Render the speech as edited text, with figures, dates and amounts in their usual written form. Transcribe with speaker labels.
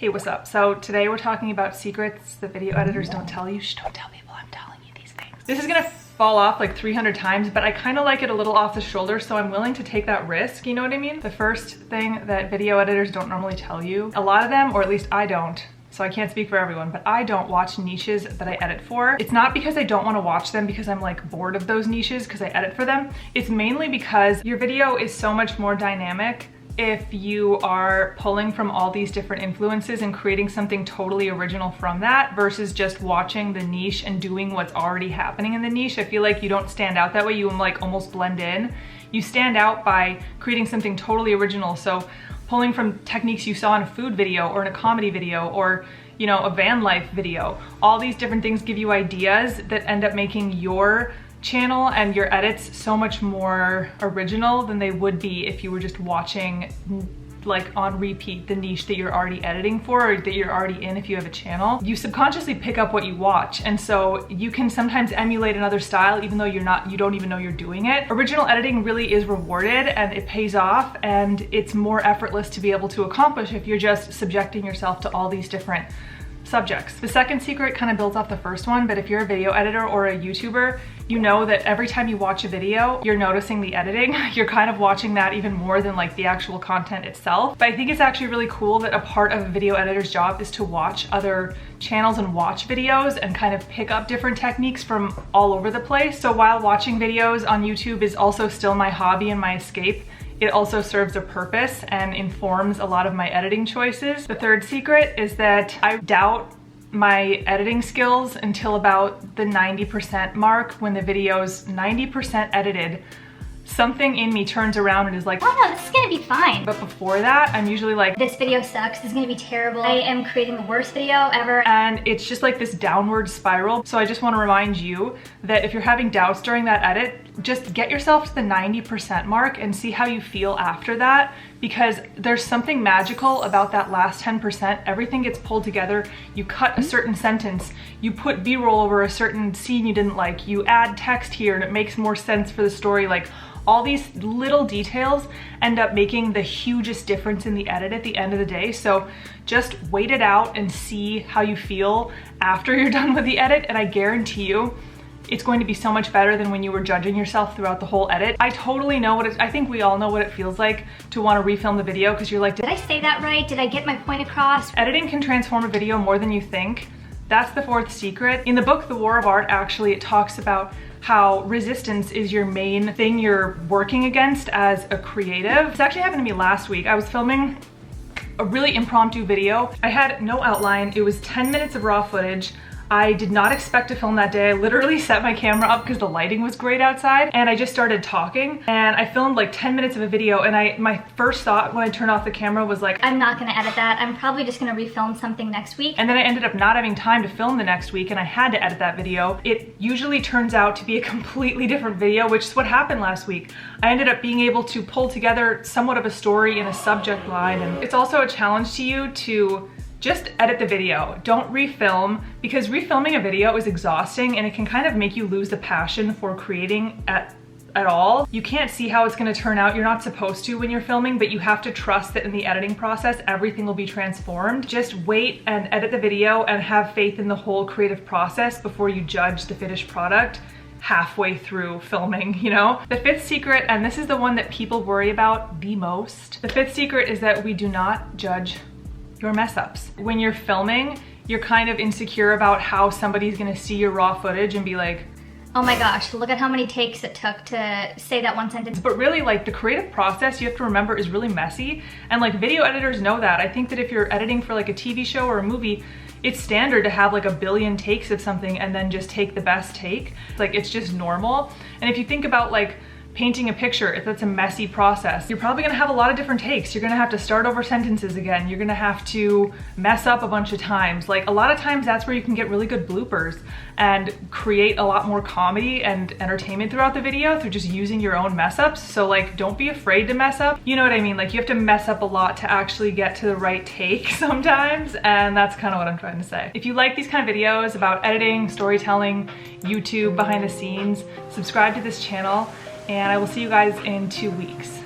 Speaker 1: Hey, what's up? So today we're talking about secrets that video editors don't tell you. Shh, don't tell people I'm telling you these things. This is gonna fall off like 300 times, but I kind of like it a little off the shoulder, so I'm willing to take that risk, you know what I mean? The first thing that video editors don't normally tell you, a lot of them, or at least I don't, so I can't speak for everyone, but I don't watch niches that I edit for. It's not because I don't want to watch them because I'm like bored of those niches because I edit for them. It's mainly because your video is so much more dynamic if you are pulling from all these different influences and creating something totally original from that versus just watching the niche and doing what's already happening in the niche. I feel like you don't stand out that way. You like almost blend in. You stand out by creating something totally original. So pulling from techniques you saw in a food video or in a comedy video or, you know, a van life video. All these different things give you ideas that end up making your channel and your edits so much more original than they would be if you were just watching like on repeat the niche that you're already editing for or that you're already in if you have a channel. You subconsciously pick up what you watch, and so you can sometimes emulate another style even though you don't even know you're doing it. Original editing really is rewarded and it pays off, and it's more effortless to be able to accomplish if you're just subjecting yourself to all these different subjects. The second secret kind of builds off the first one, but if you're a video editor or a YouTuber, you know that every time you watch a video, you're noticing the editing. You're kind of watching that even more than like the actual content itself. But I think it's actually really cool that a part of a video editor's job is to watch other channels and watch videos and kind of pick up different techniques from all over the place. So while watching videos on YouTube is also still my hobby and my escape, it also serves a purpose and informs a lot of my editing choices. The third secret is that I doubt my editing skills until about the 90% mark. When the video's 90% edited, something in me turns around and is like,
Speaker 2: oh no, this is gonna be fine.
Speaker 1: But before that, I'm usually like,
Speaker 2: this video sucks, this is gonna be terrible. I am creating the worst video ever.
Speaker 1: And it's just like this downward spiral. So I just wanna remind you that if you're having doubts during that edit, just get yourself to the 90% mark and see how you feel after that, because there's something magical about that last 10%. Everything gets pulled together. You cut a certain sentence, you put B-roll over a certain scene you didn't like, you add text here and it makes more sense for the story. Like, all these little details end up making the hugest difference in the edit at the end of the day. So just wait it out and see how you feel after you're done with the edit, and I guarantee you it's going to be so much better than when you were judging yourself throughout the whole edit. I totally know what I think we all know what it feels like to want to refilm the video because you're like,
Speaker 2: did I say that right? Did I get my point across?
Speaker 1: Editing can transform a video more than you think. That's the fourth secret. In the book, The War of Art, actually, it talks about how resistance is your main thing you're working against as a creative. This actually happened to me last week. I was filming a really impromptu video. I had no outline. It was 10 minutes of raw footage. I did not expect to film that day. I literally set my camera up because the lighting was great outside, and I just started talking, and I filmed like 10 minutes of a video, and my first thought when I turned off the camera was like,
Speaker 2: I'm not gonna edit that. I'm probably just gonna refilm something next week.
Speaker 1: And then I ended up not having time to film the next week, and I had to edit that video. It usually turns out to be a completely different video, which is what happened last week. I ended up being able to pull together somewhat of a story in a subject line, and it's also a challenge to you to just edit the video. Don't refilm, because refilming a video is exhausting and it can kind of make you lose the passion for creating at all. You can't see how it's gonna turn out. You're not supposed to when you're filming, but you have to trust that in the editing process, everything will be transformed. Just wait and edit the video and have faith in the whole creative process before you judge the finished product halfway through filming, you know? The fifth secret, and this is the one that people worry about the most. The fifth secret is that we do not judge your mess ups. When you're filming, you're kind of insecure about how somebody's gonna see your raw footage and be like,
Speaker 2: oh my gosh, look at how many takes it took to say that one sentence.
Speaker 1: But really, like, the creative process, you have to remember, is really messy. And like, video editors know that. I think that if you're editing for like a TV show or a movie, it's standard to have like a billion takes of something and then just take the best take. Like, it's just normal. And if you think about like painting a picture, if that's a messy process, you're probably gonna have a lot of different takes. You're gonna have to start over sentences again. You're gonna have to mess up a bunch of times. Like, a lot of times that's where you can get really good bloopers and create a lot more comedy and entertainment throughout the video through just using your own mess ups. So like, don't be afraid to mess up. You know what I mean? Like, you have to mess up a lot to actually get to the right take sometimes, and that's kind of what I'm trying to say. If you like these kind of videos about editing, storytelling, YouTube, behind the scenes, subscribe to this channel, and I will see you guys in 2 weeks.